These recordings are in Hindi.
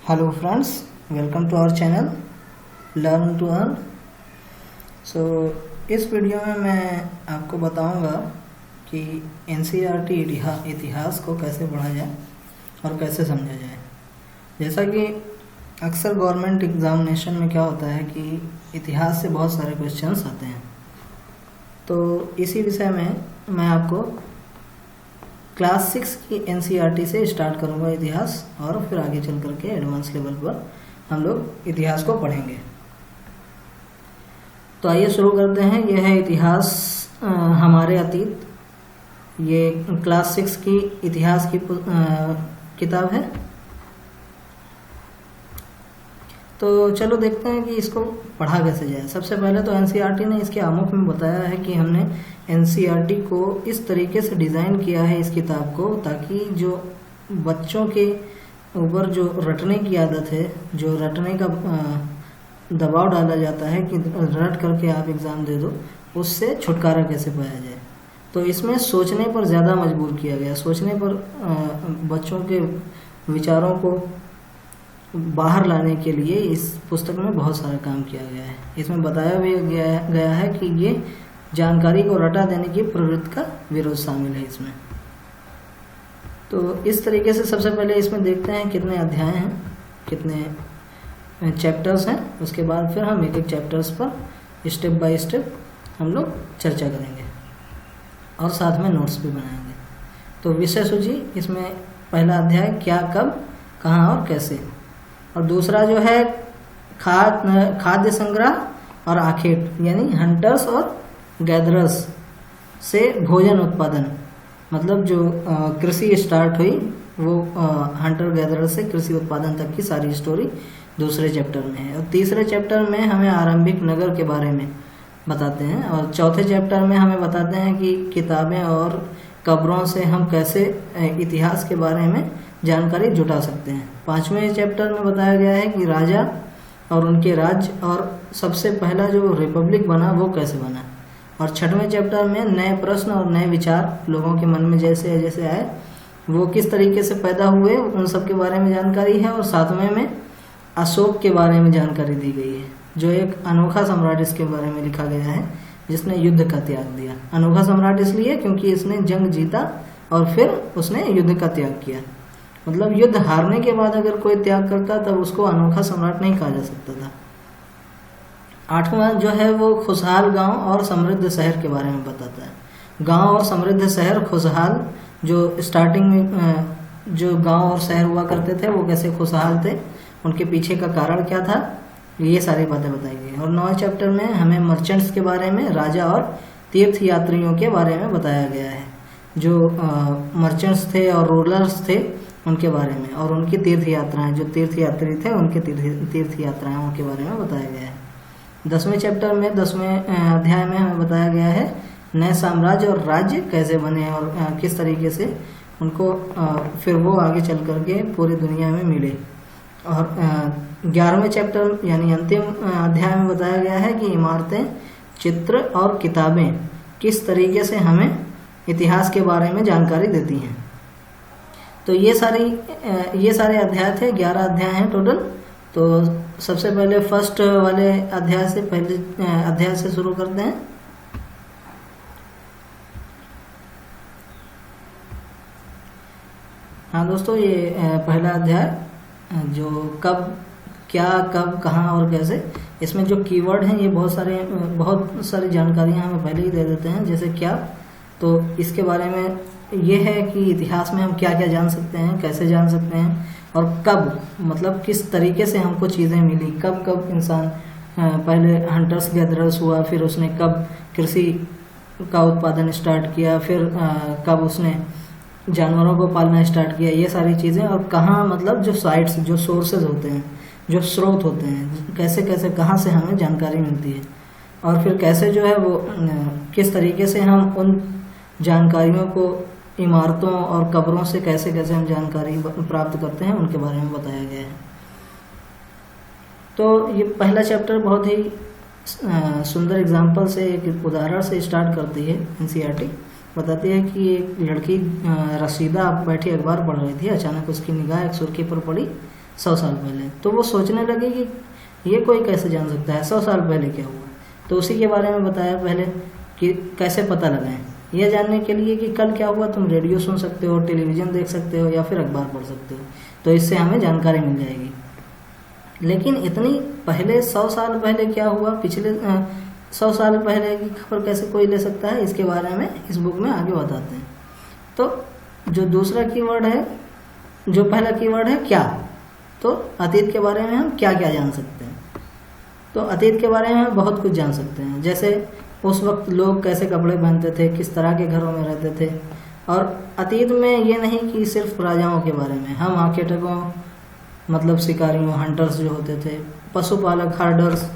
Hello friends, welcome to our channel learn to earn. इस वीडियो में मैं आपको बताऊंगा कि एनसीईआरटी इतिहास को कैसे पढ़ा जाए और कैसे समझा जाए। जैसा कि अक्सर गवर्नमेंट एग्जामिनेशन में क्या होता है कि इतिहास से बहुत सारे क्वेश्चंस आते हैं, तो इसी विषय में मैं आपको क्लास 6 की एनसीईआरटी से स्टार्ट करूंगा इतिहास, और फिर आगे चल करके एडवांस लेवल पर हम लोग इतिहास को पढ़ेंगे। तो आइए शुरू करते हैं। यह है इतिहास हमारे अतीत। ये क्लास 6 की इतिहास की किताब है। तो चलो देखते हैं कि इसको पढ़ा कैसे जाए। सबसे पहले तो एनसीईआरटी ने इसके आमुख में बताया है कि हमने एनसीईआरटी को इस तरीके से डिज़ाइन किया है इस किताब को, ताकि जो बच्चों के ऊपर जो रटने की आदत है, जो रटने का दबाव डाला जाता है कि रट करके आप एग्ज़ाम दे दो, उससे छुटकारा कैसे पाया जाए। तो इसमें सोचने पर ज़्यादा मजबूर किया गया। सोचने पर बच्चों के विचारों को बाहर लाने के लिए इस पुस्तक में बहुत सारा काम किया गया है। इसमें बताया भी गया है कि ये जानकारी को रटा देने की प्रवृत्ति का विरोध शामिल है इसमें। तो इस तरीके से सबसे पहले इसमें देखते हैं कितने अध्याय हैं, कितने चैप्टर्स हैं। उसके बाद फिर हम एक एक चैप्टर्स पर स्टेप बाय स्टेप हम लोग चर्चा करेंगे और साथ में नोट्स भी बनाएंगे। तो विषय सूची, इसमें पहला अध्याय क्या, कब, कहाँ और कैसे, और दूसरा जो है खाद्य संग्रह और आखेट, यानी हंटर्स और गैदरर्स से भोजन उत्पादन। मतलब जो कृषि स्टार्ट हुई वो हंटर गैदरर से कृषि उत्पादन तक की सारी स्टोरी दूसरे चैप्टर में है। और तीसरे चैप्टर में हमें आरंभिक नगर के बारे में बताते हैं, और चौथे चैप्टर में हमें बताते हैं कि किताबें और कब्रों से हम कैसे इतिहास के बारे में जानकारी जुटा सकते हैं। पांचवें चैप्टर में बताया गया है कि राजा और उनके राज्य और सबसे पहला जो रिपब्लिक बना वो कैसे बना। और छठवें चैप्टर में नए प्रश्न और नए विचार लोगों के मन में जैसे जैसे आए वो किस तरीके से पैदा हुए, उन सब के बारे में जानकारी है। और सातवें में अशोक के बारे में जानकारी दी गई है, जो एक अनोखा सम्राट इसके बारे में लिखा गया है, जिसने युद्ध का त्याग दिया। अनोखा सम्राट इसलिए क्योंकि इसने जंग जीता और फिर उसने युद्ध का त्याग किया। मतलब युद्ध हारने के बाद अगर कोई त्याग करता तब उसको अनोखा सम्राट नहीं कहा जा सकता था। आठवां जो है वो खुशहाल गांव और समृद्ध शहर के बारे में बताता है। गांव और समृद्ध शहर, खुशहाल जो स्टार्टिंग में जो गांव और शहर हुआ करते थे वो कैसे खुशहाल थे, उनके पीछे का कारण क्या था, ये सारी बातें बताई गई। और 9वें चैप्टर में हमें मर्चेंट्स के बारे में, राजा और तीर्थ यात्रियों के बारे में बताया गया है। जो मर्चेंट्स थे और रूलर्स थे उनके बारे में, और उनकी तीर्थ यात्राएं, जो तीर्थ यात्री थे उनके तीर्थ यात्राओं के बारे में बताया गया है। 10वें चैप्टर में 10वें अध्याय में हमें बताया गया है नए साम्राज्य और राज्य कैसे बने और किस तरीके से उनको फिर वो आगे चल करके पूरी दुनिया में मिले। और 11वें चैप्टर यानी अंतिम अध्याय में बताया गया है कि इमारतें, चित्र और किताबें किस तरीके से हमें इतिहास के बारे में जानकारी देती हैं। तो ये सारे अध्याय थे, 11 अध्याय हैं टोटल। तो सबसे पहले फर्स्ट वाले अध्याय से पहले अध्याय से शुरू करते हैं। हाँ दोस्तों, ये पहला अध्याय जो कब, क्या, कब, कहाँ और कैसे, इसमें जो कीवर्ड हैं ये बहुत सारी जानकारियाँ हमें पहले ही दे देते हैं। जैसे क्या, तो इसके बारे में ये है कि इतिहास में हम क्या क्या जान सकते हैं, कैसे जान सकते हैं। और कब, मतलब किस तरीके से हमको चीज़ें मिली, कब कब इंसान पहले हंटर्स गैदरर्स हुआ, फिर उसने कब कृषि का उत्पादन स्टार्ट किया, फिर कब उसने जानवरों को पालना स्टार्ट किया, ये सारी चीज़ें। और कहाँ, मतलब जो साइट्स, जो सोर्सेज होते हैं, जो स्रोत होते हैं, कैसे कैसे कहाँ से हमें जानकारी मिलती है, और फिर कैसे जो है वो किस तरीके से हम उन जानकारियों को इमारतों और कब्रों से कैसे कैसे हम जानकारी प्राप्त करते हैं, उनके बारे में बताया गया है। तो ये पहला चैप्टर बहुत ही सुंदर एग्जाम्पल से, एक उदाहरण से स्टार्ट करती है एनसीईआरटी। बताती है कि एक लड़की रशीदा बैठी अखबार पढ़ रही थी, अचानक उसकी निगाह एक सुर्खी पर पड़ी 100 साल पहले। तो वो सोचने लगे कि ये कोई कैसे जान सकता है 100 साल पहले क्या हुआ। तो उसी के बारे में बताया पहले कि कैसे पता लगाएं। यह जानने के लिए कि कल क्या हुआ तुम रेडियो सुन सकते हो, टेलीविज़न देख सकते हो या फिर अखबार पढ़ सकते हो, तो इससे हमें जानकारी मिल जाएगी। लेकिन इतनी पहले 100 साल पहले क्या हुआ, पिछले 100 साल पहले की खबर कैसे कोई ले सकता है, इसके बारे में इस बुक में आगे बताते हैं। तो जो दूसरा कीवर्ड है, जो पहला कीवर्ड है क्या, तो अतीत के बारे में हम क्या क्या जान सकते हैं। तो अतीत के बारे में हम बहुत कुछ जान सकते हैं, जैसे उस वक्त लोग कैसे कपड़े पहनते थे, किस तरह के घरों में रहते थे। और अतीत में ये नहीं कि सिर्फ राजाओं के बारे में, हम आर्किटेक्टों मतलब शिकारियों, हंटर्स जो होते थे, पशुपालक हर्डर्स,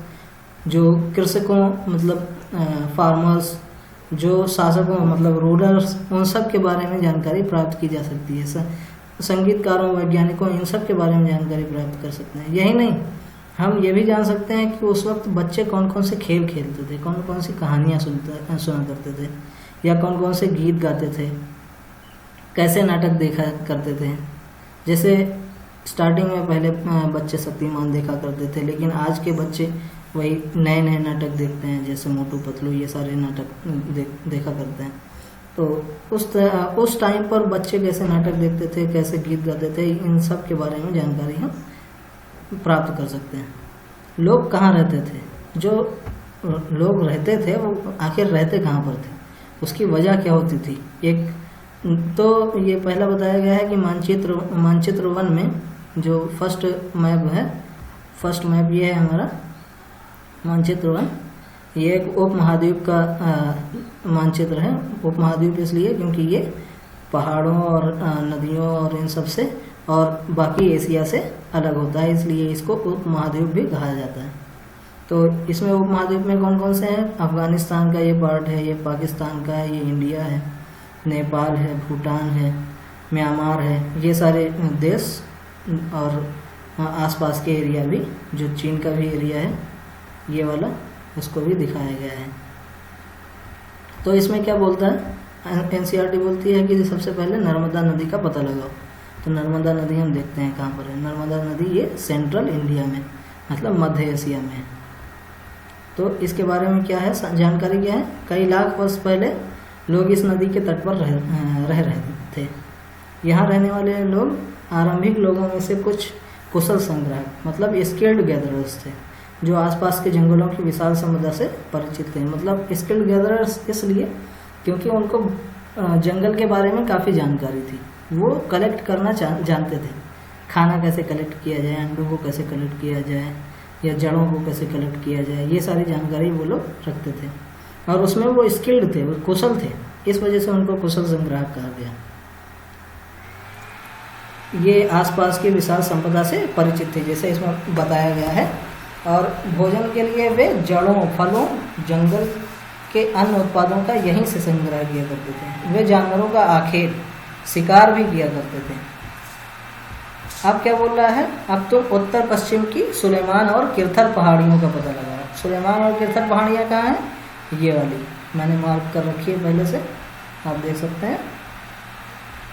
जो कृषकों मतलब फार्मर्स, जो शासकों मतलब रूलर्स, उन सब के बारे में जानकारी प्राप्त की जा सकती है। संगीतकारों, वैज्ञानिकों, इन सब के बारे में जानकारी प्राप्त कर सकते हैं। यही नहीं, हम ये भी जान सकते हैं कि उस वक्त बच्चे कौन कौन से खेल खेलते थे, कौन कौन सी कहानियाँ सुना करते थे, या कौन कौन से गीत गाते थे, कैसे नाटक देखा करते थे। जैसे स्टार्टिंग में पहले बच्चे शक्तिमान देखा करते थे, लेकिन आज के बच्चे वही नए नए नाटक देखते हैं, जैसे मोटू पतलू, ये सारे नाटक देखा करते हैं। तो उस टाइम पर बच्चे कैसे नाटक देखते थे, कैसे गीत गाते थे, इन सब के बारे में जानकारी हम प्राप्त कर सकते हैं। लोग कहाँ रहते थे, जो लोग रहते थे वो आखिर रहते कहाँ पर थे, उसकी वजह क्या होती थी। एक तो ये पहला बताया गया है कि मानचित्र वन में जो फर्स्ट मैप ये है हमारा मानचित्र वन। ये एक उपमहाद्वीप का मानचित्र है। उपमहाद्वीप इसलिए क्योंकि ये पहाड़ों और नदियों और इन सब से और बाकी एशिया से अलग होता है, इसलिए इसको उपमहाद्वीप भी कहा जाता है। तो इसमें उपमहाद्वीप में कौन कौन से हैं, अफगानिस्तान का ये पार्ट है, ये पाकिस्तान का है, ये इंडिया है, नेपाल है, भूटान है, म्यांमार है, ये सारे देश और आसपास के एरिया भी, जो चीन का भी एरिया है ये वाला, उसको भी दिखाया गया है। तो इसमें क्या बोलता है, एनसीईआरटी बोलती है कि सबसे पहले नर्मदा नदी का पता लगाओ। तो नर्मदा नदी हम देखते हैं कहाँ पर है। नर्मदा नदी ये सेंट्रल इंडिया में मतलब मध्य एशिया में है। तो इसके बारे में क्या है, जानकारी क्या है, कई लाख वर्ष पहले लोग इस नदी के तट पर रह रहे थे। यहाँ रहने वाले लोग आरंभिक लोगों में से कुछ कुशल संग्राहक मतलब स्किल्ड गैदरर्स थे, जो आसपास के जंगलों की विशाल समुद्र से परिचित थे। मतलब स्किल्ड गैदरर्स इसलिए क्योंकि उनको जंगल के बारे में काफ़ी जानकारी थी, वो कलेक्ट करना जानते थे। खाना कैसे कलेक्ट किया जाए, अंडों को कैसे कलेक्ट किया जाए, या जड़ों को कैसे कलेक्ट किया जाए, ये सारी जानकारी वो लोग रखते थे। और उसमें वो स्किल्ड थे, वो कुशल थे, इस वजह से उनको कुशल संग्राहक कहा गया। ये आसपास की विशाल संपदा से परिचित थे, जैसे इसमें बताया गया है। और भोजन के लिए वे जड़ों, फलों, जंगल के अन्य उत्पादों का यहीं से संग्रह किया करते थे। वे जानवरों का आखेट, शिकार भी किया करते थे। अब क्या बोल रहा है, अब तो उत्तर पश्चिम की सुलेमान और किरथर पहाड़ियों का पता लगाओ। सुलेमान और किरथर पहाड़ियाँ कहाँ हैं, ये वाली मैंने मार्क कर रखी है पहले से, आप देख सकते हैं।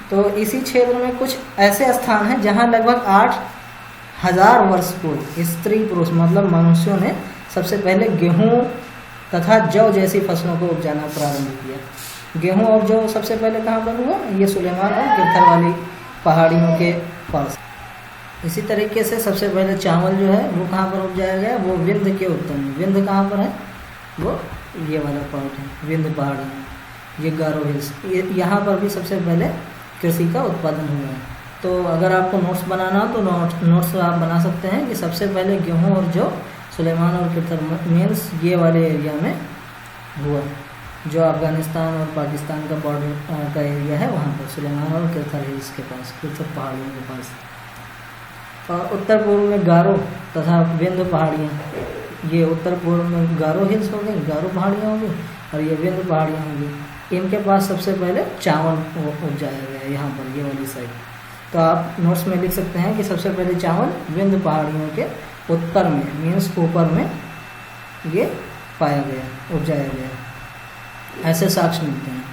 तो इसी क्षेत्र में कुछ ऐसे स्थान हैं जहाँ लगभग 8,000 वर्ष पूर्व स्त्री पुरुष मतलब मनुष्यों ने सबसे पहले गेहूँ तथा जौ जैसी फसलों को उपजाना प्रारंभ किया। गेहूँ और जौ सबसे पहले कहाँ पर हुआ, ये सुलेमान और किरथर वाली पहाड़ियों के पास। इसी तरीके से सबसे पहले चावल जो है वो कहाँ पर उपजाया गया, वो विंध्य के उत्तर में। विंध्य कहाँ पर है, वो ये वाला पार्ट है, विंध्य पहाड़ियाँ, ये गारो हिल्स, यहाँ पर भी सबसे पहले कृषि का उत्पादन हुआ है। तो अगर आपको नोट्स बनाना हो तो नोट्स आप बना सकते हैं कि सबसे पहले गेहूँ और जौ सुलेमान और किरथर मीन्स ये वाले एरिया में हुआ, जो अफगानिस्तान और पाकिस्तान का बॉर्डर का एरिया है, वहाँ पर सुलेमान और किरथर हिल्स के पास, किरथर पहाड़ियों के पास। और उत्तर पूर्व में गारो तथा विंध्य पहाड़ियाँ, ये उत्तर पूर्व में गारो हिल्स हो गई, गारो पहाड़ियाँ हो गई, और ये विंध्य पहाड़ियाँ हो गई। इनके पास सबसे पहले चावल उपजाया गया है, यहाँ पर ये वाली साइड। तो आप नोट्स में लिख सकते हैं कि सबसे पहले चावल विंध्य पहाड़ियों के उत्तर में मीन्स ऊपर में ये पाया गया, उपजाया गया। ऐसे साक्ष्य मिलते हैं।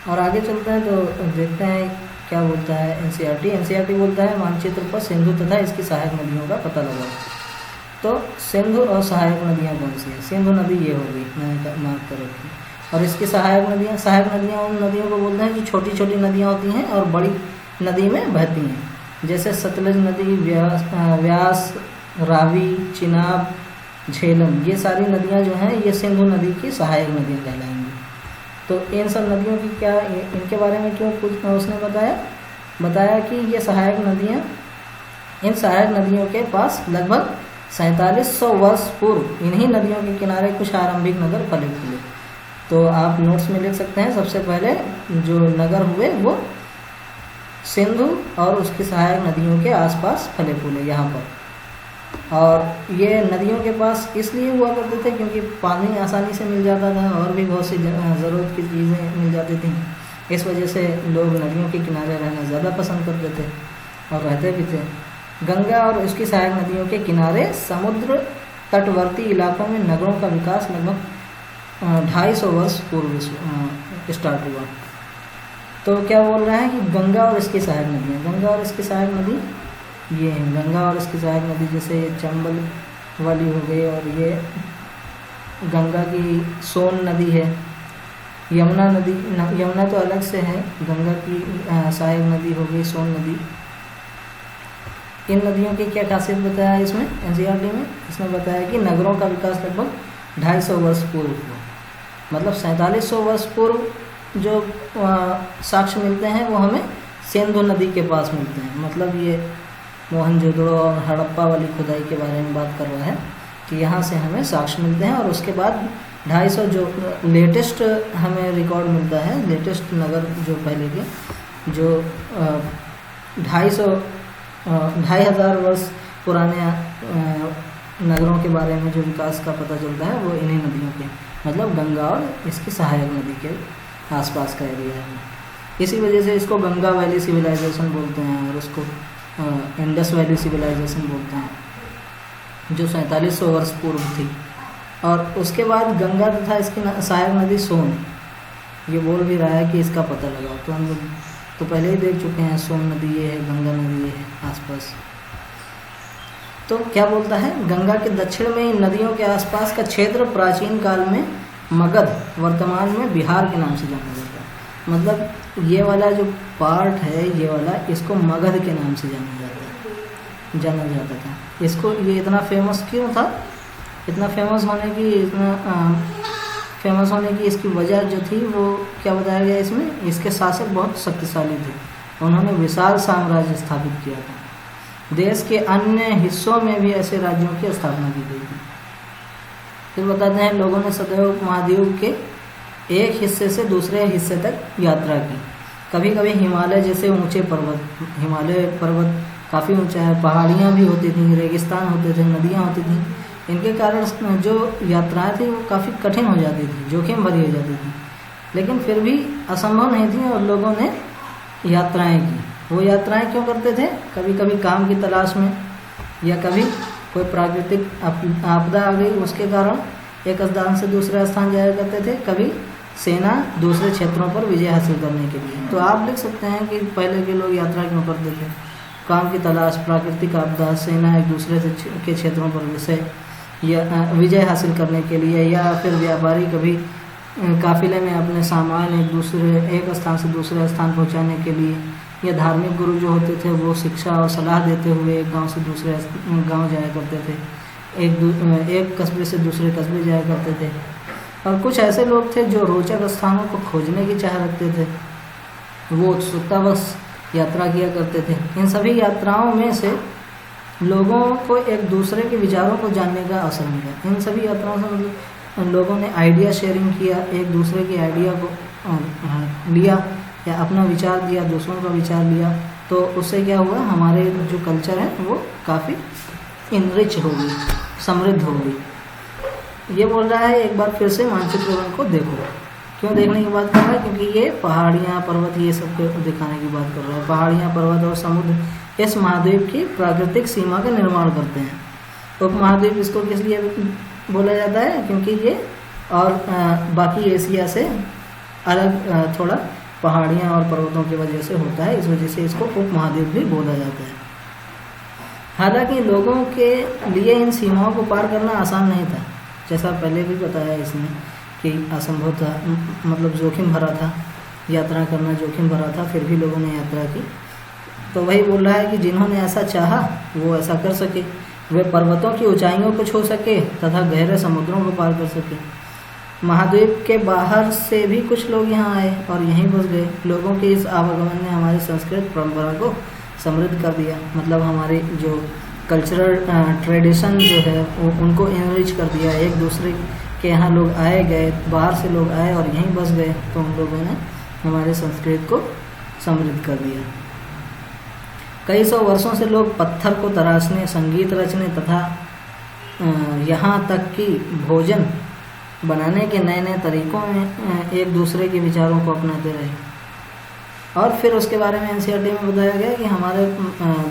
और आगे चलते हैं तो देखते हैं क्या बोलता है एनसीईआरटी बोलता है मानचित्र पर सिंधु तथा इसकी सहायक नदियों का पता लगाओ। तो सिंधु और सहायक नदियाँ कौन सी हैं? सिंधु नदी ये होगी, मैंने मार्क कर रखी। और इसकी सहायक नदियाँ उन नदियों को बोलते हैं जो छोटी छोटी नदियाँ होती हैं और बड़ी नदी में बहती हैं, जैसे सतलज नदी, व्यास, रावी, चिनाब, झेलम, ये सारी नदियाँ जो हैं ये सिंधु नदी की सहायक नदियाँ कहलाएंगी। तो इन सब नदियों की क्या, इनके बारे में क्यों कुछ उसने बताया कि ये सहायक नदियाँ, इन सहायक नदियों के पास लगभग 4700 वर्ष पूर्व इन्हीं नदियों के किनारे कुछ आरंभिक नगर फले फूले। तो आप नोट्स में लिख सकते हैं, सबसे पहले जो नगर हुए वो सिंधु और उसकी सहायक नदियों के आसपास फले फूले यहाँ पर। और ये नदियों के पास इसलिए हुआ करते थे क्योंकि पानी आसानी से मिल जाता था और भी बहुत सी ज़रूरत की चीज़ें मिल जाती थी। इस वजह से लोग नदियों के किनारे रहना ज़्यादा पसंद करते थे और रहते भी थे। गंगा और उसकी सहायक नदियों के किनारे समुद्र तटवर्ती इलाकों में नगरों का विकास लगभग 250 वर्ष पूर्व स्टार्ट हुआ। तो क्या बोल रहा है कि गंगा और इसकी सहायक नदियाँ, गंगा और इसकी सहायक नदी ये हैं। गंगा और इसकी सहायक नदी जैसे चंबल वाली हो गई, और ये गंगा की सोन नदी है। यमुना नदी, यमुना तो अलग से है, गंगा की सहायक नदी हो गई सोन नदी। इन नदियों की क्या खासियत बताया है इसमें एनसीईआरटी में? इसने बताया कि नगरों का विकास लगभग 250 वर्ष पूर्व हुआ, मतलब 4700 वर्ष पूर्व जो साक्ष्य मिलते हैं वो हमें सिंधु नदी के पास मिलते हैं। मतलब ये मोहनजोदड़ो और हड़प्पा वाली खुदाई के बारे में बात कर रहा है कि यहाँ से हमें साक्ष्य मिलते हैं। और उसके बाद 250 जो लेटेस्ट हमें रिकॉर्ड मिलता है, लेटेस्ट नगर जो पहले के जो 2,500 वर्ष पुराने नगरों के बारे में जो विकास का पता चलता है वो इन्हीं नदियों के, मतलब गंगा और इसकी सहायक नदी के आसपास का एरिया है। इसी वजह से इसको गंगा वैली सिविलाइजेशन बोलते हैं और उसको इंडस वैली सिविलाइजेशन बोलते हैं, जो 4700 वर्ष पूर्व थी। और उसके बाद गंगा तथा इसकी सहायक नदी सोन, ये बोल भी रहा है कि इसका पता लगाओ। तो हम लोग तो पहले ही देख चुके हैं, सोन नदी ये है, गंगा नदी ये है आसपास। तो क्या बोलता है, गंगा के दक्षिण में इन नदियों के आसपास का क्षेत्र प्राचीन काल में मगध, वर्तमान में बिहार के नाम से जाना जाता है। मतलब ये वाला जो पार्ट है, ये वाला, इसको मगध के नाम से जाना जाता था। इसको ये इतना फेमस क्यों था? इतना फेमस होने की इसकी वजह जो थी वो क्या बताया गया इसमें, इसके शासक बहुत शक्तिशाली थे, उन्होंने विशाल साम्राज्य स्थापित किया था। देश के अन्य हिस्सों में भी ऐसे राज्यों की स्थापना की गई थी। फिर बताते हैं, लोगों ने सदैव महाद्वीप के एक हिस्से से दूसरे हिस्से तक यात्रा की। कभी कभी हिमालय जैसे ऊंचे पर्वत, हिमालय पर्वत काफ़ी ऊंचा है, पहाड़ियाँ भी होती थी, रेगिस्तान होते थे, नदियाँ होती थी। इनके कारण जो यात्राएं थी वो काफ़ी कठिन हो जाती थी, जोखिम भरी हो जाती थी, लेकिन फिर भी असंभव नहीं थी और लोगों ने यात्राएं की। वो यात्राएं क्यों करते थे? कभी कभी काम की तलाश में, या कभी कोई प्राकृतिक आपदा आ गई उसके कारण एक स्थान से दूसरे स्थान जाया करते थे, कभी सेना दूसरे क्षेत्रों पर विजय हासिल करने के लिए। तो आप लिख सकते हैं कि पहले के लोग यात्रा क्यों करते थे? काम की तलाश, प्राकृतिक आपदा, सेना एक दूसरे के क्षेत्रों पर विजय हासिल करने के लिए, या फिर व्यापारी कभी काफिले में अपने सामान एक स्थान से दूसरे स्थान पहुंचाने के लिए, या धार्मिक गुरु जो होते थे वो शिक्षा और सलाह देते हुए एक गांव से दूसरे गांव जाया करते थे, एक कस्बे से दूसरे कस्बे जाया करते थे। और कुछ ऐसे लोग थे जो रोचक स्थानों को खोजने की चाह रखते थे, वो उत्सुकतावश यात्रा किया करते थे। इन सभी यात्राओं में से लोगों को एक दूसरे के विचारों को जानने का अवसर मिला। इन सभी यात्राओं से मतलब लोगों ने आइडिया शेयरिंग किया, एक दूसरे के आइडिया को लिया या अपना विचार दिया, दूसरों का विचार लिया। तो उससे क्या हुआ, हमारे जो कल्चर है वो काफ़ी इनरिच हो गई, समृद्ध हो गई। ये बोल रहा है एक बार फिर से मानचित्र को देखो। क्यों देखने की बात कर रहा है? क्योंकि ये पहाड़ियाँ, पर्वत, ये सब को दिखाने की बात कर रहा है। पहाड़ियाँ, पर्वत और समुद्र इस महाद्वीप की प्राकृतिक सीमा का निर्माण करते हैं। उपमहाद्वीप इसको किस लिए बोला जाता है? क्योंकि ये और बाकी एशिया से अलग थोड़ा पहाड़ियाँ और पर्वतों की वजह से होता है, इस वजह से इसको उपमहाद्वीप भी बोला जाता है। हालांकि लोगों के लिए इन सीमाओं को पार करना आसान नहीं था, जैसा पहले भी बताया इसने कि असंभव था, मतलब जोखिम भरा था, यात्रा करना जोखिम भरा था, फिर भी लोगों ने यात्रा की। तो वही बोल रहा है कि जिन्होंने ऐसा चाहा वो ऐसा कर सके, वे पर्वतों की ऊंचाइयों को छू सके तथा गहरे समुद्रों को पार कर सके। महाद्वीप के बाहर से भी कुछ लोग यहाँ आए और यहीं बस गए। लोगों के इस आवागमन ने हमारी संस्कृत परंपरा को समृद्ध कर दिया, मतलब हमारी जो कल्चरल ट्रेडिशन जो है उनको इनरिच कर दिया। एक दूसरे के यहाँ लोग आए गए, बाहर से लोग आए और यहीं बस गए, तो उन लोगों ने हमारे संस्कृत को समृद्ध कर दिया। कई सौ वर्षों से लोग पत्थर को तराशने, संगीत रचने तथा यहाँ तक कि भोजन बनाने के नए नए तरीकों में एक दूसरे के विचारों को अपनाते रहे। और फिर उसके बारे में एनसीईआरटी में बताया गया कि हमारे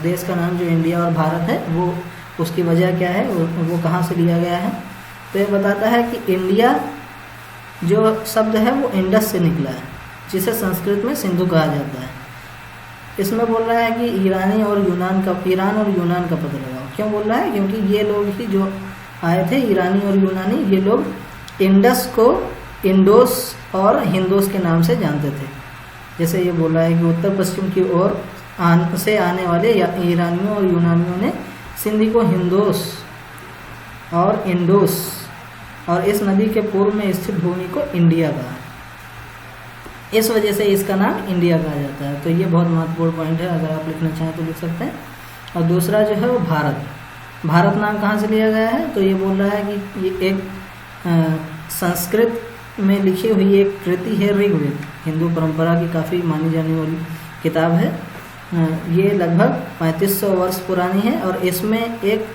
देश का नाम जो इंडिया और भारत है वो उसकी वजह क्या है, वो कहाँ से लिया गया है। तो ये बताता है कि इंडिया जो शब्द है वो इंडस से निकला है, जिसे संस्कृत में सिंधु कहा जाता है। इसमें बोल रहा है कि ईरान और यूनान का पता लगाओ। क्यों बोल रहा है? क्योंकि ये लोग ही जो आए थे, ईरानी और यूनानी, ये लोग इंडस को इंडोस और हिंदोस के नाम से जानते थे। जैसे ये बोल रहा है कि उत्तर पश्चिम की ओर से आने वाले ईरानियों और यूनानियों ने सिंधी को हिंदोस और इंडोस और इस नदी के पूर्व में स्थित भूमि को इंडिया कहा। इस वजह से इसका नाम इंडिया कहा जाता है। तो ये बहुत महत्वपूर्ण पॉइंट है, अगर आप लिखना चाहें तो लिख सकते हैं। और दूसरा जो है वो भारत नाम कहाँ से लिया गया है? तो ये बोल रहा है कि ये एक संस्कृत में लिखी हुई एक कृति है, ऋग्वेद, हिंदू परंपरा की काफ़ी मानी जाने वाली किताब है। ये लगभग 3500 वर्ष पुरानी है और इसमें एक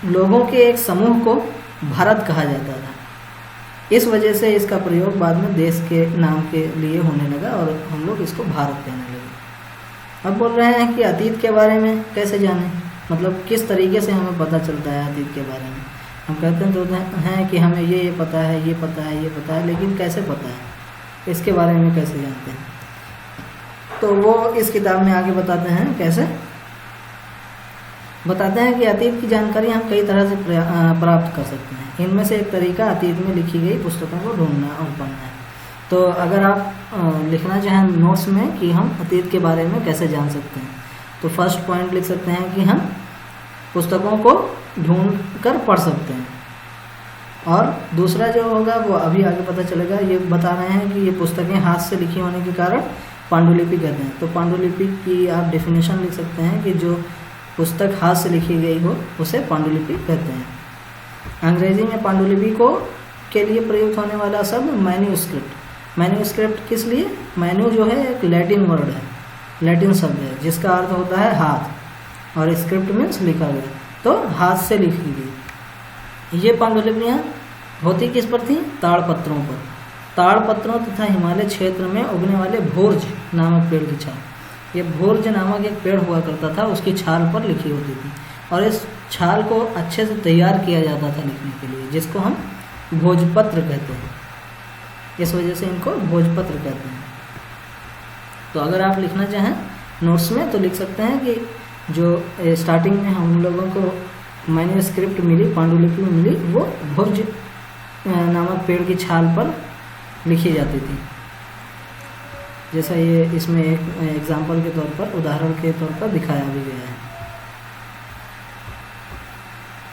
लोगों के एक समूह को भारत कहा जाता था। इस वजह से इसका प्रयोग बाद में देश के नाम के लिए होने लगा और हम लोग इसको भारत कहने लगे। अब बोल रहे हैं कि अतीत के बारे में कैसे जानें, मतलब किस तरीके से हमें पता चलता है अतीत के बारे में। हम कहते हैं कि हमें ये पता है, ये पता है, ये पता है, लेकिन कैसे पता है, इसके बारे में कैसे जानते हैं? तो वो इस किताब में आगे बताते हैं कैसे। बताते हैं कि अतीत की जानकारी हम कई तरह से प्राप्त कर सकते हैं। इनमें से एक तरीका अतीत में लिखी गई पुस्तकों को ढूंढना और पढ़ना है। तो अगर आप लिखना चाहें नोट्स में कि हम अतीत के बारे में कैसे जान सकते हैं, तो फर्स्ट पॉइंट लिख सकते हैं कि हम पुस्तकों को ढूंढ कर पढ़ सकते हैं। और दूसरा जो होगा वो अभी आगे पता चलेगा। ये बता रहे हैं कि ये पुस्तकें हाथ से लिखी होने के कारण पांडुलिपि कहते हैं। तो पांडुलिपि की आप डेफिनेशन लिख सकते हैं कि जो पुस्तक हाथ से लिखी गई हो उसे पांडुलिपि कहते हैं। अंग्रेजी में पांडुलिपि को के लिए प्रयुक्त होने वाला शब्द मैन्यूस्क्रिप्ट। मैन्यूस्क्रिप्ट किस लिए? मैन्यू जो है एक लैटिन वर्ड है, लैटिन शब्द है जिसका अर्थ होता है हाथ, और स्क्रिप्ट मीन्स लिखा गया, तो हाथ से लिखी गई। ये पांडुलिपियाँ होती किस पर थी? ताड़पत्रों पर। ताड़पत्रों तथा हिमालय क्षेत्र में उगने वाले भोर्ज नामक पेड़ की छाल, ये भोर्ज नामक एक पेड़ हुआ करता था, उसकी छाल पर लिखी होती थी और इस छाल को अच्छे से तैयार किया जाता था लिखने के लिए, जिसको हम भोजपत्र कहते हैं। इस वजह से इनको भोजपत्र कहते हैं। तो अगर आप लिखना चाहें नोट्स में तो लिख सकते हैं कि जो स्टार्टिंग में हम लोगों को मैन्यूस्क्रिप्ट मिली, पांडुलिपि मिली, वो भोज नामक पेड़ की छाल पर लिखी जाती थी। जैसा ये इसमें एक एग्जाम्पल के तौर पर, उदाहरण के तौर पर दिखाया भी गया है।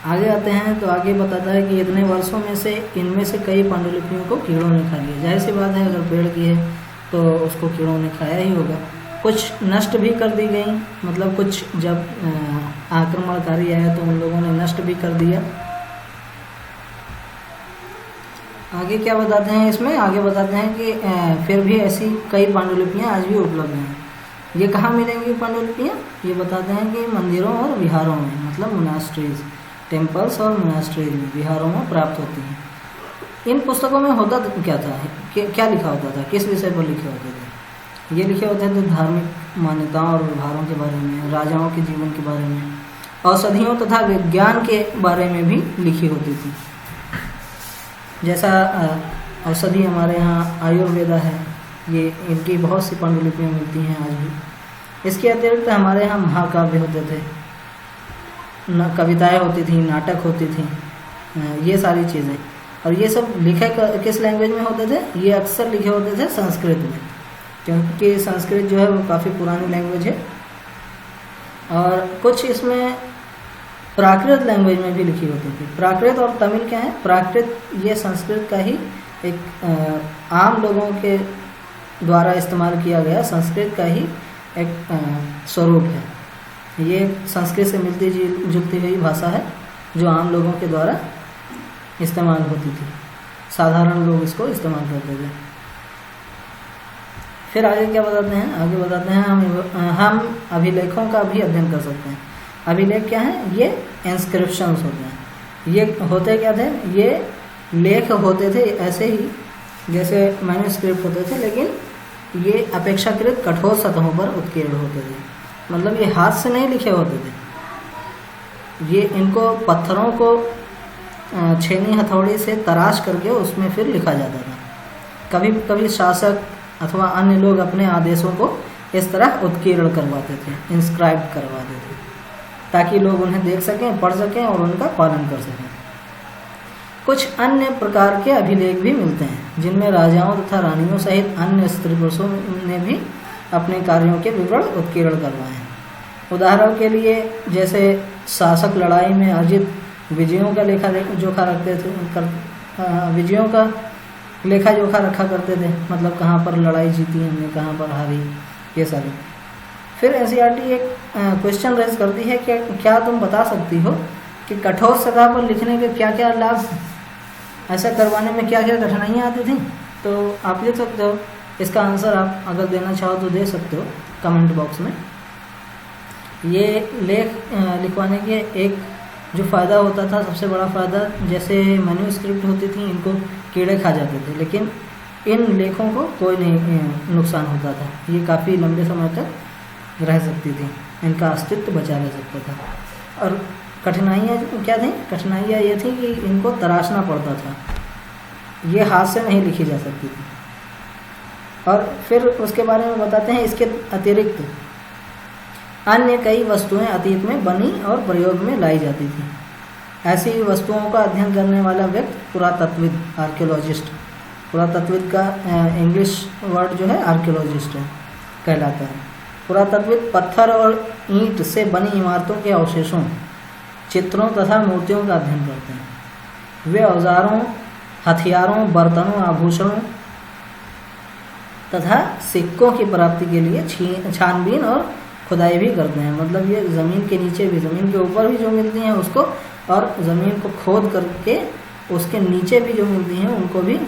आगे आते हैं तो आगे बताता है कि इतने वर्षों में से इनमें से कई पांडुलिपियों को कीड़ों ने खा लिया। जाहिर सी बात है, अगर पेड़ की है तो उसको कीड़ों ने खाया ही होगा। कुछ नष्ट भी कर दी गई, मतलब कुछ जब आक्रमणकारी आया तो उन लोगों ने नष्ट भी कर दिया। आगे क्या बताते हैं इसमें? आगे बताते हैं कि फिर भी ऐसी कई पांडुलिपियाँ आज भी उपलब्ध हैं। ये कहाँ मिलेंगी पांडुलिपियाँ? ये बताते हैं कि मंदिरों और विहारों में, मतलब मोनास्ट्रीज, टेम्पल्स और मोनास्ट्रीज में, विहारों में प्राप्त होती हैं। इन पुस्तकों में होता क्या था, क्या लिखा होता था, किस विषय पर लिखे होते थे? ये लिखे होते थे धार्मिक मान्यताओं और व्यवहारों के बारे में, राजाओं के जीवन के बारे में, औषधियों तथा विज्ञान के बारे में भी लिखी होती थी। जैसा औषधि हमारे यहाँ आयुर्वेदा है, ये इनकी बहुत सी पांडुलिपियाँ मिलती हैं आज भी। इसके अतिरिक्त हमारे यहाँ महाकाव्य होते थे, कविताएं होती थी, नाटक होती थी, ये सारी चीज़ें। और ये सब लिखे किस लैंग्वेज में होते थे? ये अक्सर लिखे होते थे संस्कृत में, क्योंकि संस्कृत जो है वो काफ़ी पुरानी लैंग्वेज है। और कुछ इसमें प्राकृत लैंग्वेज में भी लिखी होती थी। प्राकृत और तमिल क्या है? प्राकृत ये संस्कृत का ही एक आम लोगों के द्वारा इस्तेमाल किया गया संस्कृत का ही एक स्वरूप है। ये संस्कृत से मिलती जुलती हुई भाषा है जो आम लोगों के द्वारा इस्तेमाल होती थी, साधारण लोग इसको इस्तेमाल करते थे। फिर आगे क्या बताते हैं? आगे बताते हैं हम अभिलेखों का भी अध्ययन कर सकते हैं। अभिलेख क्या है? ये इंस्क्रिप्शंस होते हैं। ये होते क्या थे? ये लेख होते थे ऐसे ही जैसे मैन्युस्क्रिप्ट होते थे, लेकिन ये अपेक्षाकृत कठोर सतहों पर उत्कीर्ण होते थे। मतलब ये हाथ से नहीं लिखे होते थे, ये इनको पत्थरों को छेनी हथौड़ी से तराश करके उसमें फिर लिखा जाता था। कभी कभी शासक अथवा अन्य लोग अपने आदेशों को इस तरह उत्कीर्ण करवाते थे, इंस्क्राइब करवाते थे, ताकि लोग उन्हें देख सकें, पढ़ सकें और उनका पालन कर सकें। कुछ अन्य प्रकार के अभिलेख भी मिलते हैं जिनमें राजाओं तथा रानियों सहित अन्य स्त्री पुरुषों ने भी अपने कार्यों के विवरण उत्कीर्ण करवाए हैं। उदाहरण के लिए जैसे शासक लड़ाई में अर्जित विजयों का लेखा जोखा रखते थे, विजयों का लेखा जोखा रखा करते थे, मतलब कहाँ पर लड़ाई जीती हमने, कहाँ पर हारी, ये सारी। फिर एनसीईआरटी एक क्वेश्चन रेज करती है कि क्या तुम बता सकती हो कि कठोर सतह पर लिखने के क्या क्या लाभ, ऐसा करवाने में क्या क्या कठिनाइयाँ आती थी? तो आप लिख सकते हो। इसका आंसर आप अगर देना चाहो तो दे सकते हो कमेंट बॉक्स में। ये लेख लिखवाने के एक जो फ़ायदा होता था, सबसे बड़ा फ़ायदा, जैसे मैन्युस्क्रिप्ट होती थी इनको कीड़े खा जाते थे, लेकिन इन लेखों को कोई नहीं नुकसान होता था। ये काफ़ी लंबे समय तक रह सकती थी, इनका अस्तित्व बचा रह सकता था। और कठिनाइयाँ क्या थी? कठिनाइयाँ ये थी कि इनको तराशना पड़ता था, ये हाथ से नहीं लिखी जा सकती थी। और फिर उसके बारे में बताते हैं, इसके अतिरिक्त अन्य कई वस्तुएं अतीत में बनी और प्रयोग में लाई जाती थी। ऐसी वस्तुओं का अध्ययन करने वाला व्यक्ति पुरातत्वविद, आर्कियोलॉजिस्ट, पुरातत्वविद का इंग्लिश वर्ड जो है आर्कियोलॉजिस्ट है, कहलाता है। पुरातत्वविद पत्थर और ईंट से बनी इमारतों के अवशेषों, चित्रों तथा मूर्तियों का अध्ययन करते हैं। वे औजारों, हथियारों, बर्तनों, आभूषणों तथा सिक्कों की प्राप्ति के लिए छानबीन और खुदाई भी करते हैं। मतलब ये ज़मीन के नीचे भी, ज़मीन के ऊपर भी जो मिलती हैं उसको, और ज़मीन को खोद करके उसके नीचे भी जो मिलती हैं उनको भी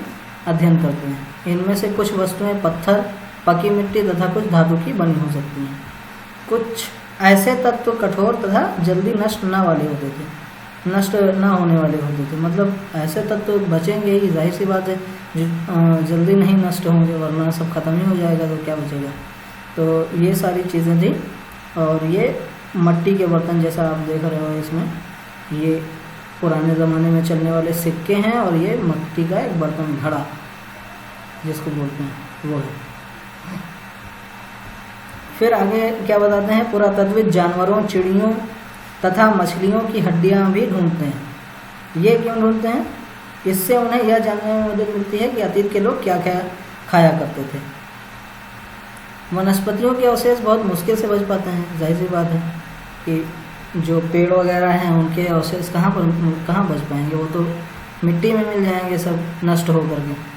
अध्ययन करते हैं। इनमें से कुछ वस्तुएं पत्थर, पकी मिट्टी तथा कुछ धातु की बनी हो सकती हैं। कुछ ऐसे तत्व कठोर तथा जल्दी नष्ट न वाले होते थे, नष्ट ना होने वाले होते थे। मतलब ऐसे तत्व बचेंगे ही, जाहिर सी बात है, जल्दी नहीं नष्ट होंगे, वरना सब खत्म ही हो जाएगा तो क्या बचेगा। तो ये सारी चीज़ें थी। और ये मट्टी के बर्तन जैसा आप देख रहे हो इसमें, ये पुराने ज़माने में चलने वाले सिक्के हैं, और ये मट्टी का एक बर्तन, घड़ा जिसको बोलते हैं, वो है। फिर आगे क्या बताते हैं? पुरातत्वविद जानवरों, चिड़ियों तथा मछलियों की हड्डियां भी ढूंढते हैं। ये क्यों ढूंढते हैं? इससे उन्हें यह जानने में मदद मिलती है कि अतीत के लोग क्या क्या खाया करते थे। वनस्पतियों के अवशेष बहुत मुश्किल से बच पाते हैं, जाहिर सी बात है कि जो पेड़ वगैरह हैं उनके अवशेष कहाँ बच पाएंगे, वो तो मिट्टी में मिल जाएंगे सब नष्ट हो करके।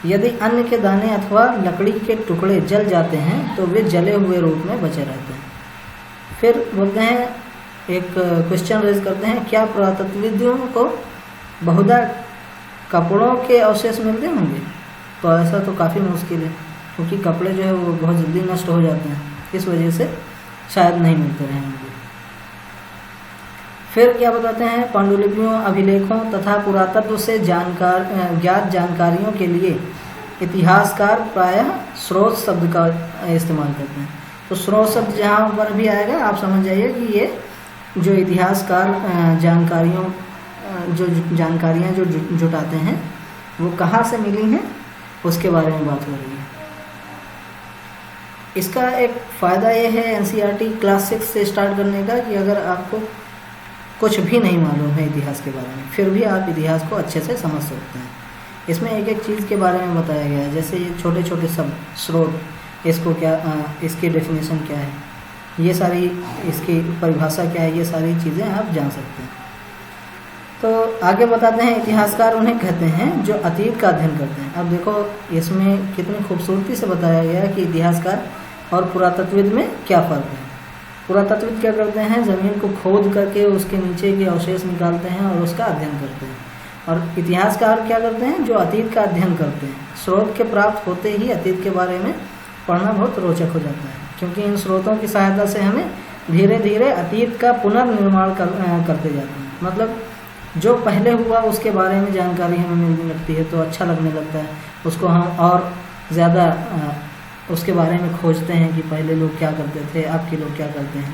यदि अन्न के दाने अथवा लकड़ी के टुकड़े जल जाते हैं तो वे जले हुए रूप में बचे रहते हैं। फिर बोलते हैं, एक क्वेश्चन रेज करते हैं, क्या पुरातत्वविदों को बहुधा कपड़ों के अवशेष मिलते होंगे? तो ऐसा तो काफ़ी मुश्किल है, क्योंकि कपड़े जो है वो बहुत जल्दी नष्ट हो जाते हैं, इस वजह से शायद नहीं मिलते रहेंगे। फिर क्या बताते हैं? पांडुलिपियों, अभिलेखों तथा पुरातत्व से ज्ञात जानकारियों के लिए इतिहासकार प्रायः स्रोत शब्द का इस्तेमाल करते हैं। तो स्रोत शब्द जहाँ पर भी आएगा आप समझ जाइए कि ये जो इतिहासकार जानकारियाँ जो जुटाते हैं वो कहाँ से मिली हैं उसके बारे में बात हो रही है। इसका एक फ़ायदा ये है एनसीईआरटी क्लास 6 से स्टार्ट करने का कि अगर आपको कुछ भी नहीं मालूम है इतिहास के बारे में, फिर भी आप इतिहास को अच्छे से समझ सकते हैं। इसमें एक एक चीज़ के बारे में बताया गया है, जैसे ये छोटे छोटे शब्द, स्रोत, इसको क्या इसकी डेफिनेशन क्या है, ये सारी इसकी परिभाषा क्या है, ये सारी चीज़ें आप जान सकते हैं। तो आगे बताते हैं इतिहासकार उन्हें कहते हैं जो अतीत का अध्ययन करते हैं। अब देखो इसमें कितनी खूबसूरती से बताया गया है कि इतिहासकार और पुरातत्वविद में क्या फ़र्क है। पुरातत्वविद क्या करते हैं, ज़मीन को खोद करके उसके नीचे के अवशेष निकालते हैं और उसका अध्ययन करते हैं, और इतिहासकार क्या करते हैं, जो अतीत का अध्ययन करते हैं। स्रोत के प्राप्त होते ही अतीत के बारे में पढ़ना बहुत रोचक हो जाता है, क्योंकि इन स्रोतों की सहायता से हमें धीरे धीरे अतीत का पुनर्निर्माण करते जाते हैं। मतलब जो पहले हुआ उसके बारे में जानकारी हमें मिलने लगती है तो अच्छा लगने लगता है, उसको हम और ज़्यादा उसके बारे में खोजते हैं कि पहले लोग क्या करते थे, अब के लोग क्या करते हैं,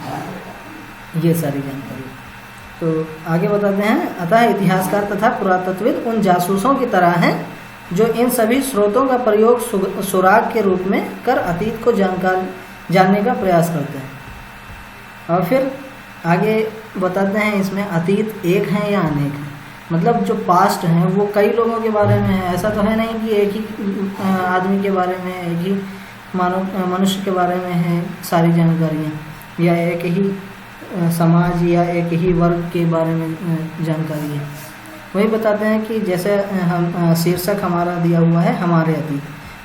ये सारी जानकारी। तो आगे बताते हैं, अतः इतिहासकार तथा पुरातत्वविद उन जासूसों की तरह हैं जो इन सभी स्रोतों का प्रयोग सुराग के रूप में कर अतीत को जानने का प्रयास करते हैं। और फिर आगे बताते हैं इसमें अतीत एक है या अनेक है, मतलब जो पास्ट है वो कई लोगों के बारे में है। ऐसा तो है नहीं कि एक ही आदमी के बारे में, एक ही मनुष्य के बारे में है सारी जानकारियाँ, या एक ही समाज या एक ही वर्ग के बारे में जानकारी है। वही बताते हैं कि जैसे हम शीर्षक हमारा दिया हुआ है हमारे अतीत,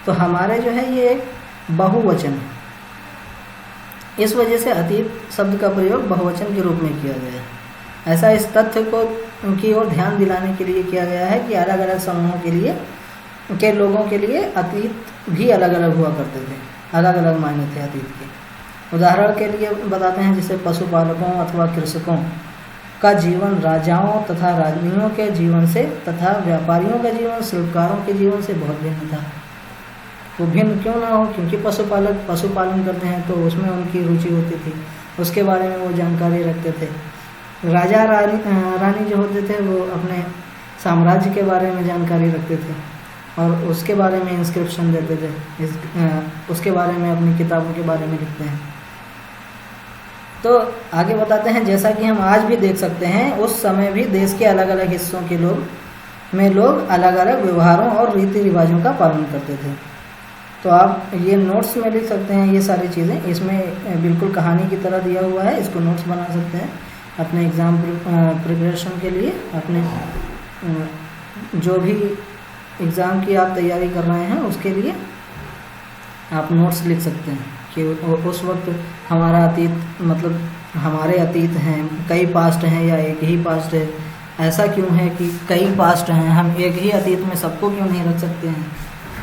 तो हमारे जो है ये एक बहुवचन है, इस वजह से अतीत शब्द का प्रयोग बहुवचन के रूप में किया गया है। ऐसा इस तथ्य को की ओर ध्यान दिलाने के लिए किया गया है कि अलग अलग समूहों के लोगों के लिए अतीत भी अलग अलग हुआ करते थे, अलग अलग मायने थे अतीत के। उदाहरण के लिए बताते हैं, जैसे पशुपालकों अथवा कृषकों का जीवन राजाओं तथा राजनियों के जीवन से तथा व्यापारियों का जीवन शिल्पकारों के जीवन से बहुत भिन्न था। वो भिन्न क्यों ना हो, क्योंकि पशुपालक पशुपालन करते हैं तो उसमें उनकी रुचि होती थी, उसके बारे में वो जानकारी रखते थे। राजा रानी जो होते थे वो अपने साम्राज्य के बारे में जानकारी रखते थे और उसके बारे में इंस्क्रिप्शन देते थे, उसके बारे में अपनी किताबों के बारे में लिखते हैं। तो आगे बताते हैं, जैसा कि हम आज भी देख सकते हैं, उस समय भी देश के अलग अलग हिस्सों के लोग अलग अलग व्यवहारों और रीति रिवाजों का पालन करते थे। तो आप ये नोट्स में लिख सकते हैं ये सारी चीज़ें, इसमें बिल्कुल कहानी की तरह दिया हुआ है, इसको नोट्स बना सकते हैं अपने एग्ज़ाम प्रिपरेशन के लिए। अपने जो भी एग्ज़ाम की आप तैयारी कर रहे हैं उसके लिए आप नोट्स लिख सकते हैं कि उस वक्त हमारा अतीत, मतलब हमारे अतीत हैं, कई पास्ट हैं या एक ही पास्ट है, ऐसा क्यों है कि कई पास्ट हैं, हम एक ही अतीत में सबको क्यों नहीं रख सकते हैं।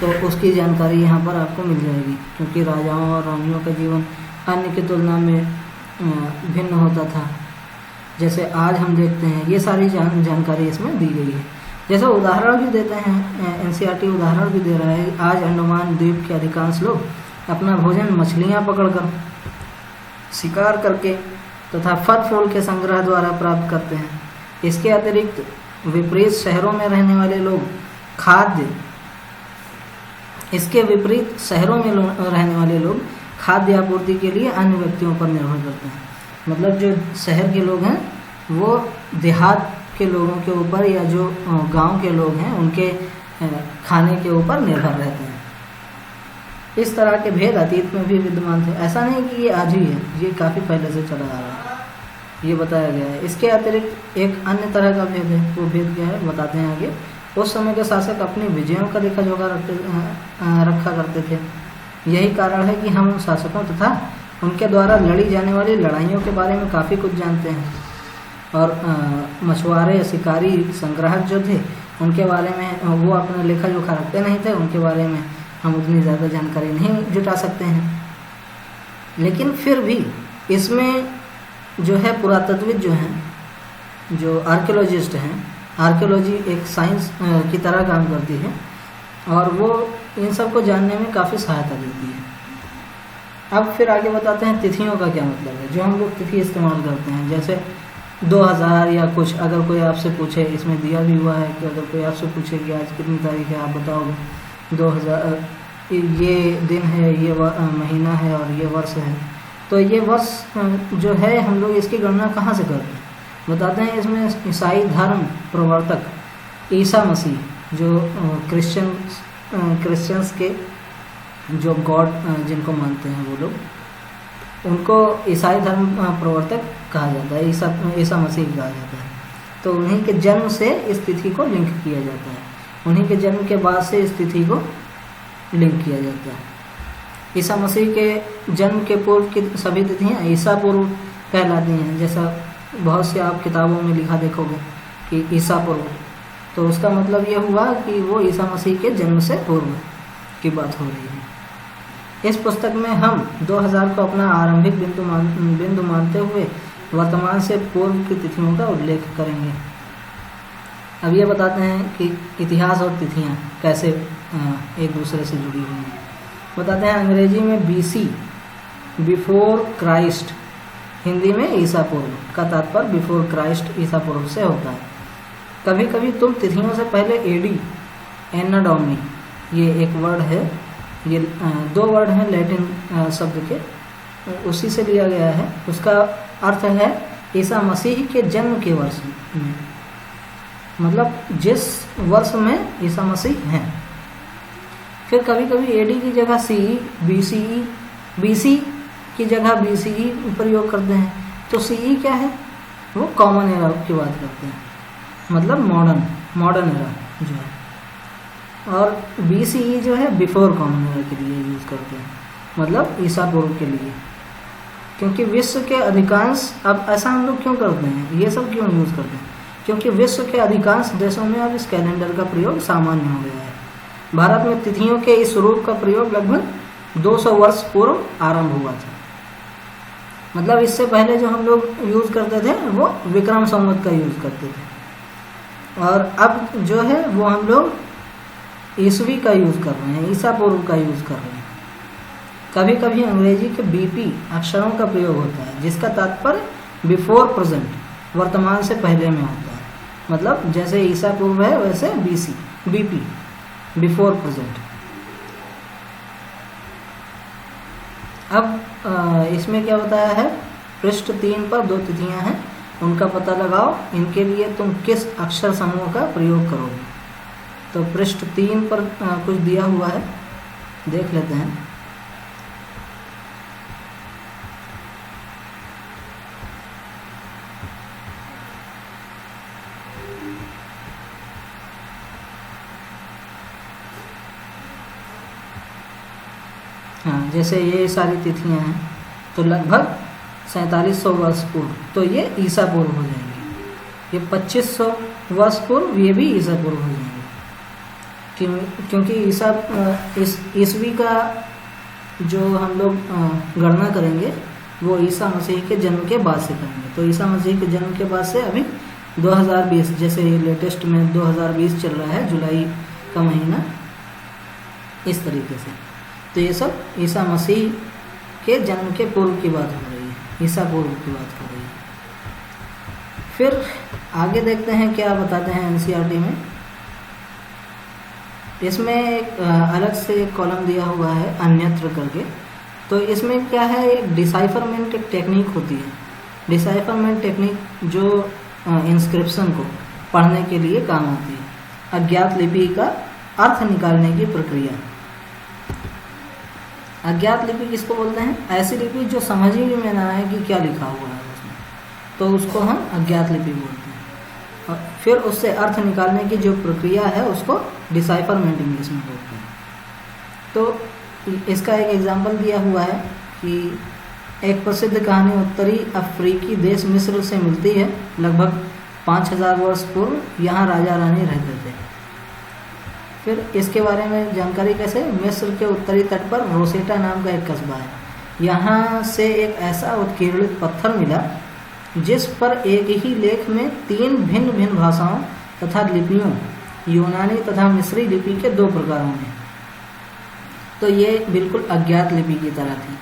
तो उसकी जानकारी यहाँ पर आपको मिल जाएगी, क्योंकि राजाओं और रानियों का जीवन अन्य की तुलना में भिन्न होता था। जैसे आज हम देखते हैं, ये सारी जानकारी इसमें दी गई है। जैसे उदाहरण भी देते हैं, एनसीईआरटी उदाहरण भी दे रहा है। आज अंडमान द्वीप के अधिकांश लोग अपना भोजन मछलियाँ पकड़कर, शिकार करके तथा फल फूल के संग्रह द्वारा प्राप्त करते हैं। इसके अतिरिक्त विपरीत शहरों में रहने वाले लोग रहने वाले लोग खाद्य आपूर्ति के लिए अन्य व्यक्तियों पर निर्भर करते हैं। मतलब जो शहर के लोग हैं वो देहात के लोगों के ऊपर या जो गांव के लोग हैं उनके खाने के ऊपर निर्भर रहते हैं। इस तरह के भेद अतीत में भी विद्यमान थे, ऐसा नहीं कि ये आज ही है, ये काफ़ी पहले से चला आ रहा है, ये बताया गया है। इसके अतिरिक्त एक अन्य तरह का भेद है, वो भेद क्या है बताते हैं आगे। उस समय के शासक अपनी विजयों का लेखा जोखा रखा करते थे। यही कारण है कि हम उन शासकों तथा उनके द्वारा लड़ी जाने वाली लड़ाइयों के बारे में काफ़ी कुछ जानते हैं, और मछुआरे, शिकारी, संग्राहक जो थे उनके बारे में वो अपना लेखा जोखा रखते नहीं थे, उनके बारे में हम उतनी ज़्यादा जानकारी नहीं जुटा सकते हैं। लेकिन फिर भी इसमें जो है पुरातत्वविद जो हैं, जो आर्कियोलॉजिस्ट हैं, आर्कियोलॉजी एक साइंस की तरह काम करती है और वो इन सब को जानने में काफ़ी सहायता देती है। अब फिर आगे बताते हैं तिथियों का क्या मतलब है। जो हम लोग तिथि इस्तेमाल करते हैं, जैसे 2000 या कुछ, अगर कोई आपसे पूछे, इसमें दिया भी हुआ है कि अगर कोई आपसे पूछे कि आज कितनी तारीख है, आप बताओगे ये दिन है, ये महीना है और ये वर्ष है। तो ये वर्ष जो है हम लोग इसकी गणना कहाँ से करते हैं? बताते हैं। इसमें ईसाई धर्म प्रवर्तक ईसा मसीह जो क्रिश्चियंस के जो गॉड जिनको मानते हैं वो लोग, उनको ईसाई धर्म प्रवर्तक कहा जाता है, ईसा मसीह कहा जाता है। तो उन्हीं के जन्म से इस तिथि को लिंक किया जाता है, उन्हीं के जन्म के बाद से इस तिथि को लिंक किया जाता है। ईसा मसीह के जन्म के पूर्व की सभी तिथियाँ ईसा पूर्व कहलाती हैं। जैसा बहुत सी आप किताबों में लिखा देखोगे कि ईसा पूर्व, तो उसका मतलब ये हुआ कि वो ईसा मसीह के जन्म से पूर्व की बात हो रही है। इस पुस्तक में हम 2000 को अपना आरंभिक बिंदु मानते हुए वर्तमान से पूर्व की तिथियों का उल्लेख करेंगे। अब ये बताते हैं कि इतिहास और तिथियाँ कैसे एक दूसरे से जुड़ी हुई हैं। बताते हैं अंग्रेजी में BC बिफोर क्राइस्ट, हिंदी में ईसा पूर्व का तात्पर्य बिफोर क्राइस्ट ईसा पूर्व से होता है। कभी कभी तुम तिथियों से पहले AD एना डोमिनी, ये एक वर्ड है, ये 2 वर्ड हैं लैटिन शब्द के, उसी से लिया गया है। उसका अर्थ है ईसा मसीह के जन्म के वर्ष में, मतलब जिस वर्ष में ईसा मसीह हैं। फिर कभी कभी AD की जगह CE, BCE, BC की जगह BCE प्रयोग करते हैं। तो CE क्या है? वो कॉमन एरा की बात करते हैं, मतलब मॉडर्न एरा जो है। और BCE जो है बिफोर कॉमन एरा के लिए यूज़ करते हैं, मतलब ईसा पूर्व के लिए। क्योंकि विश्व के अधिकांश, अब ऐसा हम लोग क्यों करते हैं, ये सब क्यों यूज़ करते हैं? क्योंकि विश्व के अधिकांश देशों में अब इस कैलेंडर का प्रयोग सामान्य हो गया है। भारत में तिथियों के इस रूप का प्रयोग लगभग 200 वर्ष पूर्व आरंभ हुआ था। मतलब इससे पहले जो हम लोग यूज़ करते थे वो विक्रम संवत का यूज़ करते थे, और अब जो है वो हम लोग ईसवी का यूज़ कर रहे हैं, ईसा पूर्व का यूज़ कर रहे हैं। कभी कभी अंग्रेजी के BP अक्षरों का प्रयोग होता है, जिसका तात्पर्य बिफोर प्रेजेंट, वर्तमान से पहले में होता है। मतलब जैसे ईसा पूर्व है वैसे BP बिफोर प्रेजेंट। अब इसमें क्या बताया है, पृष्ठ 3 पर 2 तिथियां हैं, उनका पता लगाओ, इनके लिए तुम किस अक्षर समूह का प्रयोग करोगे। तो पृष्ठ 3 पर कुछ दिया हुआ है, देख लेते हैं। हाँ, जैसे ये सारी तिथियां हैं तो लगभग 4700 वर्ष पूर्व, तो ये ईसा पूर्व हो जाएंगे। ये 2500 वर्ष पूर्व, ये भी ईसा पूर्व हो जाएंगे। क्योंकि ईसवी का जो हम लोग गणना करेंगे वो ईसा मसीह के जन्म के बाद से करेंगे। तो ईसा मसीह के जन्म के बाद से अभी 2020, जैसे लेटेस्ट में 2020 चल रहा है, जुलाई का महीना, इस तरीके से। तो ये सब ईसा मसीह के जन्म के पूर्व की बात हो रही है, ईसा पूर्व की बात हो रही है। फिर आगे देखते हैं क्या बताते हैं NCERT में। इसमें एक अलग से एक कॉलम दिया हुआ है अन्यत्र करके। तो इसमें क्या है, एक डिसाइफरमेंट टेक्निक होती है। डिसाइफरमेंट टेक्निक जो इंस्क्रिप्शन को पढ़ने के लिए काम आती है। अज्ञात लिपि का अर्थ निकालने की प्रक्रिया। अज्ञात लिपि किसको बोलते हैं? ऐसी लिपि जो समझ ही में ना आए कि क्या लिखा हुआ है उसमें, तो उसको हम अज्ञात लिपि बोलते हैं। और फिर उससे अर्थ निकालने की जो प्रक्रिया है उसको डिसाइफरमेंट इंग्लिश में बोलते हैं। तो इसका एक एग्जांपल दिया हुआ है कि एक प्रसिद्ध कहानी उत्तरी अफ्रीकी देश मिस्र से मिलती है। लगभग 5000 वर्ष पूर्व यहाँ राजा रानी रहते थे। फिर इसके बारे में जानकारी कैसे, मिस्र के उत्तरी तट पर रोसेटा नाम का एक कस्बा है। यहाँ से एक ऐसा उत्कीर्णित पत्थर मिला जिस पर एक ही लेख में 3 भिन्न भिन्न भाषाओं तथा लिपियों, यूनानी तथा मिस्री लिपि के 2 प्रकारों में। तो ये बिल्कुल अज्ञात लिपि की तरह थी।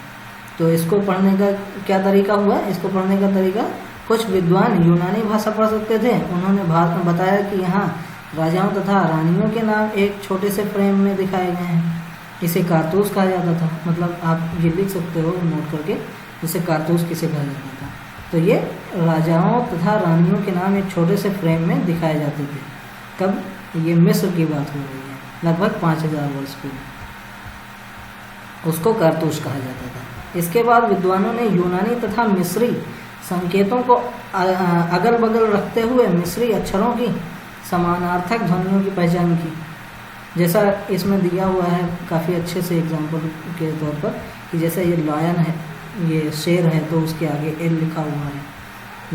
तो इसको पढ़ने का क्या तरीका हुआ? इसको पढ़ने का तरीका, कुछ विद्वान यूनानी भाषा पढ़ सकते थे, उन्होंने बताया कि यहाँ राजाओं तथा रानियों के नाम एक छोटे से फ्रेम में दिखाए गए हैं। इसे कारतूस कहा जाता था, मतलब आप ये लिख सकते हो नोट करके, इसे कारतूस किसे कहा जाता था। तो ये राजाओं तथा रानियों के नाम एक छोटे से फ्रेम में दिखाए जाते थे। कब? ये मिस्र की बात हो रही है, लगभग 5000 वर्ष पूर्व, उसको कारतूस कहा जाता था। इसके बाद विद्वानों ने यूनानी तथा मिस्री संकेतों को अगल बगल रखते हुए मिस्री अक्षरों की समानार्थक ध्वनियों की पहचान की। जैसा इसमें दिया हुआ है काफ़ी अच्छे से एग्जाम्पल के तौर पर, कि जैसे ये लायन है, ये शेर है तो उसके आगे एल लिखा हुआ है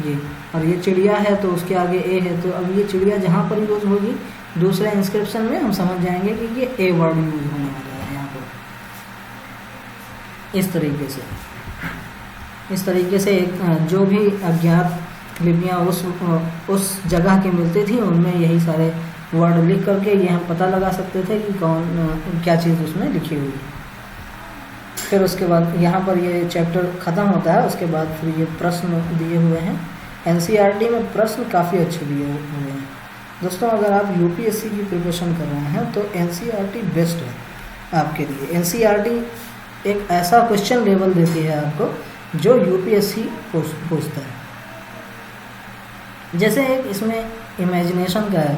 ये, और ये चिड़िया है तो उसके आगे ए है। तो अब ये चिड़िया जहाँ पर यूज़ होगी दूसरे इंस्क्रिप्शन में हम समझ जाएंगे कि ये ए वर्ड यूज होने वाला है यहाँ पर। इस तरीके से एक जो भी अज्ञात लिपियाँ उस जगह की मिलती थी उनमें यही सारे वर्ड लिख करके ये हम पता लगा सकते थे कि क्या चीज़ उसमें लिखी हुई है। फिर उसके बाद यहाँ पर ये चैप्टर ख़त्म होता है। उसके बाद फिर ये प्रश्न दिए हुए हैं। एनसीईआरटी में प्रश्न काफ़ी अच्छे दिए हुए हैं दोस्तों। अगर आप यूपीएससी की प्रिपरेशन कर रहे हैं तो एनसीईआरटी बेस्ट है आपके लिए। एनसीईआरटी एक ऐसा क्वेश्चन लेवल देती है आपको जो यूपीएससी पूछता है। जैसे एक इसमें इमेजिनेशन का है,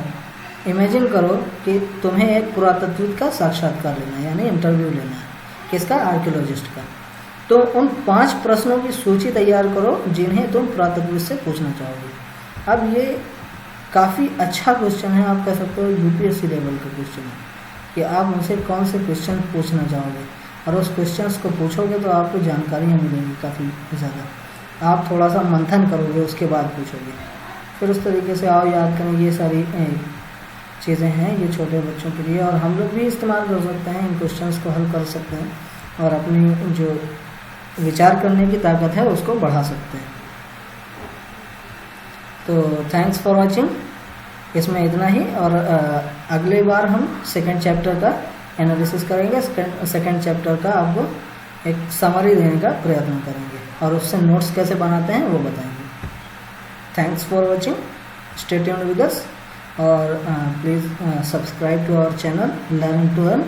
इमेजिन करो कि तुम्हें एक पुरातत्वविद का साक्षात्कार लेना है, यानी इंटरव्यू लेना है। किसका? आर्कियोलॉजिस्ट का। तो उन 5 प्रश्नों की सूची तैयार करो जिन्हें तुम पुरातत्वविद से पूछना चाहोगे। अब ये काफ़ी अच्छा क्वेश्चन है, आप कह सकते हो यूपीएससी लेवल का क्वेश्चन है कि आप उनसे कौन से क्वेश्चन पूछना चाहोगे, और उस क्वेश्चंस को पूछोगे तो आपको जानकारियाँ मिलेंगी काफ़ी ज़्यादा। आप थोड़ा सा मंथन करोगे उसके बाद पूछोगे। फिर उस तरीके से आओ याद करें। ये सारी चीज़ें हैं, ये छोटे बच्चों के लिए, और हम लोग भी इस्तेमाल कर सकते हैं, इन क्वेश्चंस को हल कर सकते हैं और अपनी जो विचार करने की ताकत है उसको बढ़ा सकते हैं। तो थैंक्स फॉर वॉचिंग, इसमें इतना ही। और अगले बार हम सेकंड चैप्टर का एनालिसिस करेंगे। सेकंड चैप्टर का आपको एक समरी देने का प्रयत्न करेंगे और उससे नोट्स कैसे बनाते हैं वो बताएंगे। Thanks for watching, stay tuned with us, और please subscribe to our channel learn to earn.